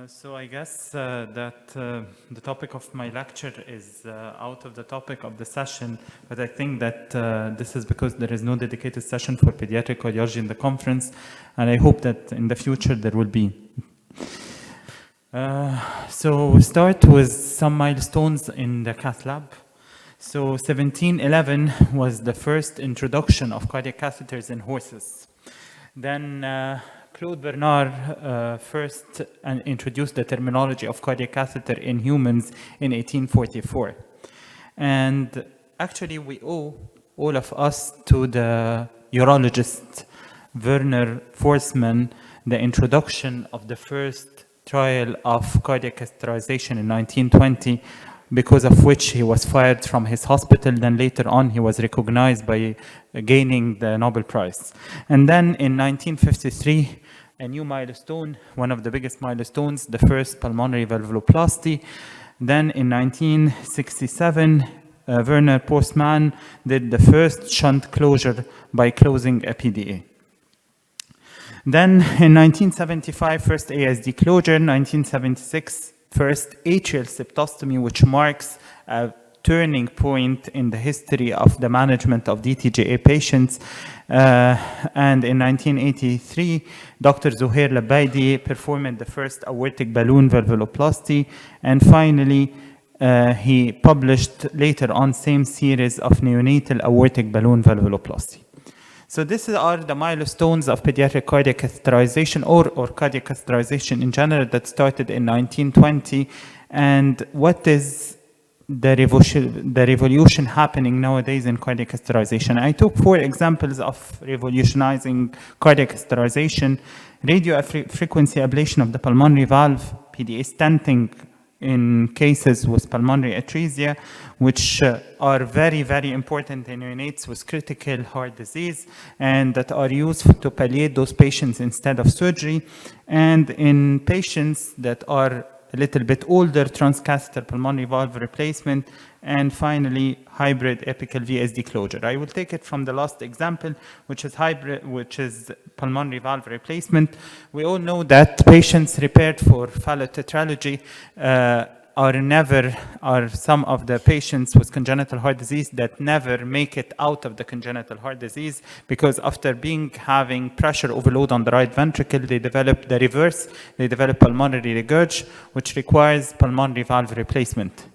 So I guess that the topic of my lecture is out of the topic of the session, but I think that this is because there is no dedicated session for pediatric cardiology in the conference, and I hope that in the future there will be. So we start with some milestones in the cath lab. So 1711 was the first introduction of cardiac catheters in horses. Then Claude Bernard first introduced the terminology of cardiac catheter in humans in 1844. And actually we owe, all of us, to the urologist Werner Forsman the introduction of the first trial of cardiac catheterization in 1920, because of which he was fired from his hospital. Then later on he was recognized by gaining the Nobel Prize. And then in 1953, a new milestone, one of the biggest milestones, the first pulmonary valvuloplasty. Then in 1967, Werner Postman did the first shunt closure by closing a PDA. Then in 1975, first ASD closure. 1976, first atrial septostomy, which marks a turning point in the history of the management of DTGA patients. And in 1983, Dr. Zuhair Labbaidi performed the first aortic balloon valvuloplasty. And finally, he published later on same series of neonatal aortic balloon valvuloplasty. So these are the milestones of pediatric cardiac catheterization or cardiac catheterization in general that started in 1920. And what is the revolution happening nowadays in cardiac catheterization? I took 4 examples of revolutionizing cardiac catheterization: radio frequency ablation of the pulmonary valve, PDA stenting in cases with pulmonary atresia, which are very, very important in neonates with critical heart disease, and that are used to palliate those patients instead of surgery. And in patients that are a little bit older, transcatheter pulmonary valve replacement, and finally hybrid apical VSD closure. I will take it from the last example, which is pulmonary valve replacement. We all know that patients repaired for fallotetralogy are some of the patients with congenital heart disease that never make it out of the congenital heart disease, because after having pressure overload on the right ventricle, they develop the reverse. They develop pulmonary regurg, which requires pulmonary valve replacement.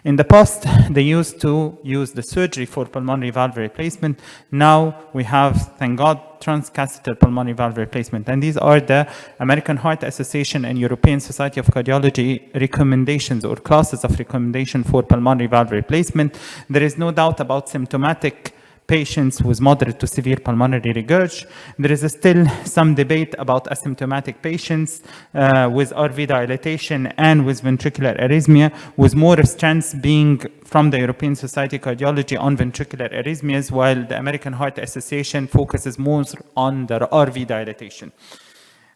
In the past, they used to use the surgery for pulmonary valve replacement. Now we have, thank God, transcatheter pulmonary valve replacement. And these are the American Heart Association and European Society of Cardiology recommendations or classes of recommendation for pulmonary valve replacement. There is no doubt about symptomatic patients with moderate to severe pulmonary regurg. There is still some debate about asymptomatic patients with RV dilatation and with ventricular arrhythmia, with more strengths being from the European Society of Cardiology on ventricular arrhythmias, while the American Heart Association focuses more on the RV dilatation.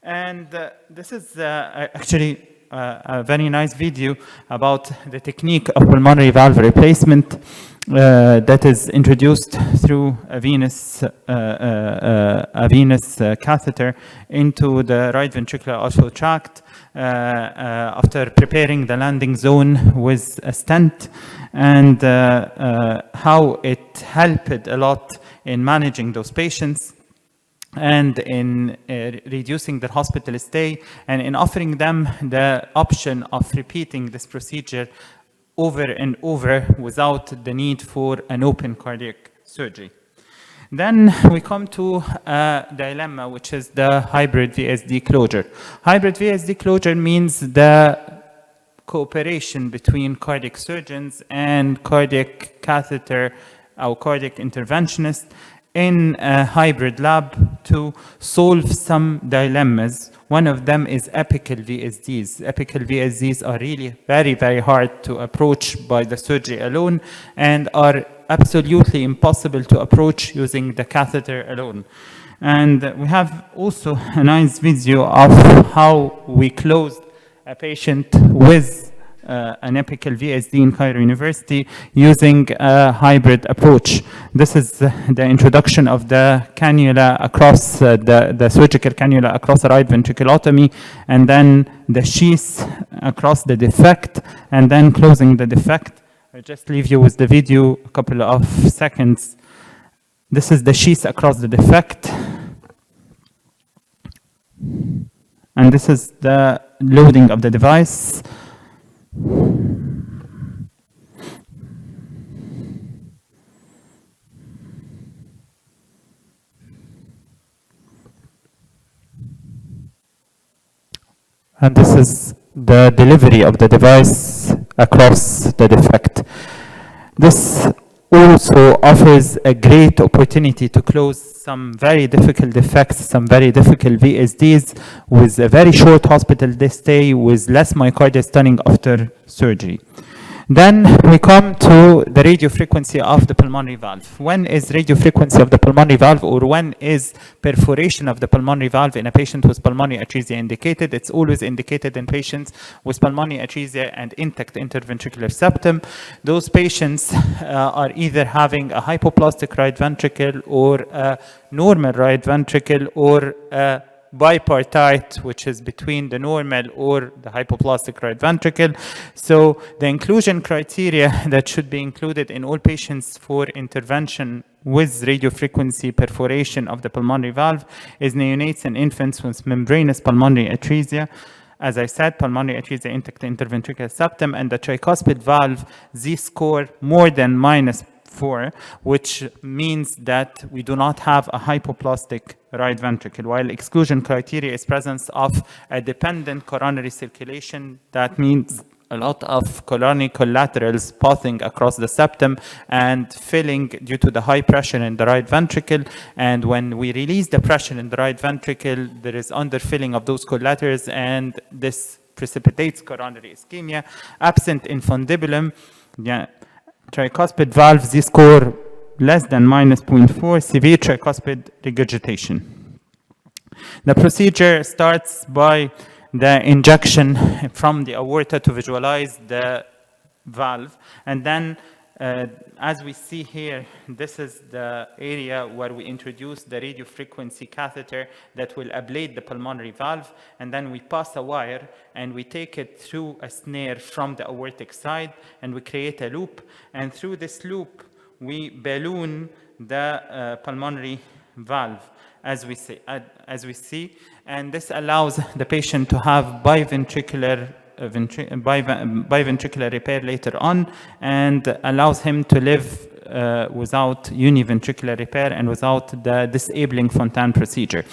And this is actually a very nice video about the technique of pulmonary valve replacement that is introduced through a venous catheter into the right ventricular outflow tract after preparing the landing zone with a stent, and how it helped a lot in managing those patients and in reducing their hospital stay, and in offering them the option of repeating this procedure over and over without the need for an open cardiac surgery. Then we come to a dilemma, which is the hybrid VSD closure. Hybrid VSD closure means the cooperation between cardiac surgeons and cardiac catheter or cardiac interventionists in a hybrid lab to solve some dilemmas. One of them is apical VSDs. Apical VSDs are really very, very hard to approach by the surgery alone and are absolutely impossible to approach using the catheter alone. And we have also a nice video of how we closed a patient with an apical VSD in Cairo University using a hybrid approach. This is the introduction of the cannula across the surgical cannula across the right ventriculotomy, and then the sheath across the defect, and then closing the defect. I'll just leave you with the video a couple of seconds. This is the sheath across the defect. And this is the loading of the device. And this is the delivery of the device across the defect. This also offers a great opportunity to close some very difficult defects, some very difficult VSDs with a very short hospital stay with less myocardial stunning after surgery. Then we come to the radiofrequency of the pulmonary valve. When is radiofrequency of the pulmonary valve, or when is perforation of the pulmonary valve in a patient with pulmonary atresia indicated? It's always indicated in patients with pulmonary atresia and intact interventricular septum. Those patients are either having a hypoplastic right ventricle or a normal right ventricle, or a bipartite, which is between the normal or the hypoplastic right ventricle. So the inclusion criteria that should be included in all patients for intervention with radiofrequency perforation of the pulmonary valve is neonates and infants with membranous pulmonary atresia. As I said, pulmonary atresia, intact interventricular septum, and the tricuspid valve Z-score more than -4, which means that we do not have a hypoplastic right ventricle, while exclusion criteria is presence of a dependent coronary circulation. That means a lot of coronary collaterals passing across the septum and filling due to the high pressure in the right ventricle. And when we release the pressure in the right ventricle, there is underfilling of those collaterals, and this precipitates coronary ischemia. Absent infundibulum, tricuspid valve Z-score less than -0.4, severe tricuspid regurgitation. The procedure starts by the injection from the aorta to visualize the valve, and then as we see here, this is the area where we introduce the radiofrequency catheter that will ablate the pulmonary valve, and then we pass a wire and we take it through a snare from the aortic side, and we create a loop, and through this loop we balloon the pulmonary valve, as we see, and this allows the patient to have biventricular repair later on, and allows him to live without univentricular repair and without the disabling Fontan procedure.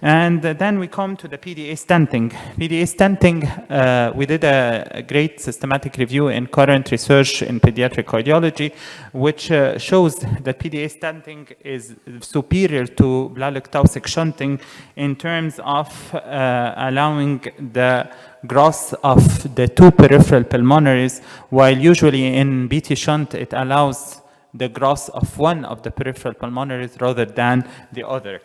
And then we come to the PDA stenting. PDA stenting, we did a great systematic review in current research in pediatric cardiology, which shows that PDA stenting is superior to Blalock-Taussig shunting in terms of allowing the growth of the two peripheral pulmonaries, while usually in BT shunt it allows the growth of one of the peripheral pulmonaries rather than the other.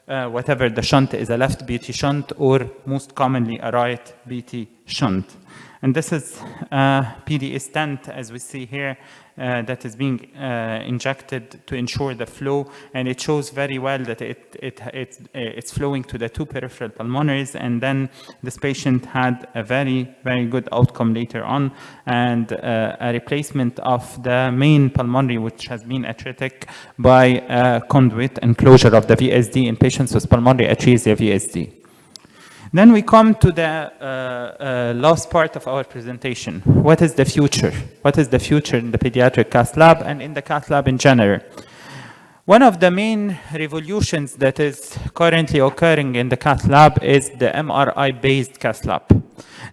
Whatever the shunt is a left BT shunt or most commonly a right BT shunt. And this is PDA stent, as we see here, that is being injected to ensure the flow, and it shows very well that it's flowing to the two peripheral pulmonaries, and then this patient had a very, very good outcome later on, and a replacement of the main pulmonary, which has been atretic, by a conduit and closure of the VSD in patients with pulmonary atresia VSD. Then we come to the last part of our presentation. What is the future? What is the future in the pediatric cath lab and in the cath lab in general? One of the main revolutions that is currently occurring in the cath lab is the MRI-based cath lab.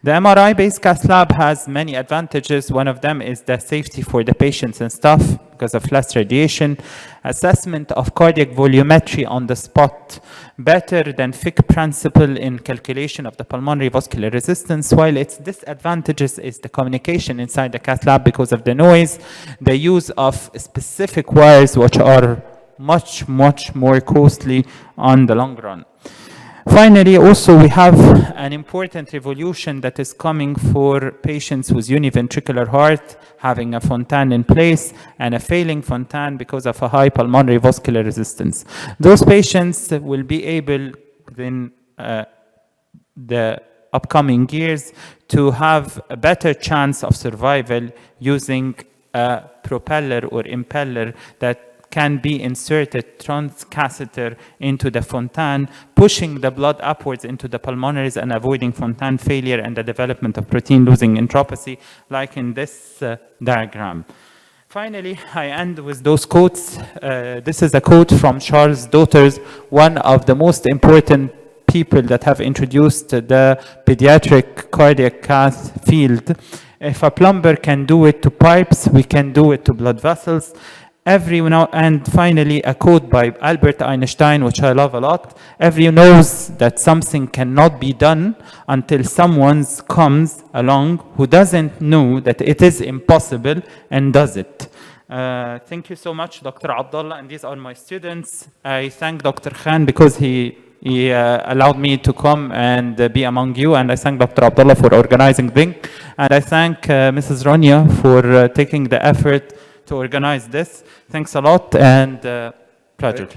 The MRI-based cath lab has many advantages. One of them is the safety for the patients and staff because of less radiation, assessment of cardiac volumetry on the spot, better than Fick principle in calculation of the pulmonary vascular resistance, while its disadvantages is the communication inside the cath lab because of the noise, the use of specific wires which are much more costly on the long run. Finally, also we have an important revolution that is coming for patients with univentricular heart, having a fontan in place and a failing fontan because of a high pulmonary vascular resistance. Those patients will be able in the upcoming years to have a better chance of survival using a propeller or impeller that can be inserted transcatheter into the fontan, pushing the blood upwards into the pulmonaries and avoiding fontan failure and the development of protein losing enteropathy, like in this diagram. Finally, I end with those quotes. This is a quote from Charles Daughters, one of the most important people that have introduced the pediatric cardiac cath field. If a plumber can do it to pipes, we can do it to blood vessels. And finally, a quote by Albert Einstein, which I love a lot. Everyone knows that something cannot be done until someone comes along who doesn't know that it is impossible and does it. Thank you so much, Dr. Abdullah, and these are my students. I thank Dr. Khan because he allowed me to come and be among you, and I thank Dr. Abdullah for organizing things, and I thank Mrs. Ronya for taking the effort to organize this. Thanks a lot, and pleasure.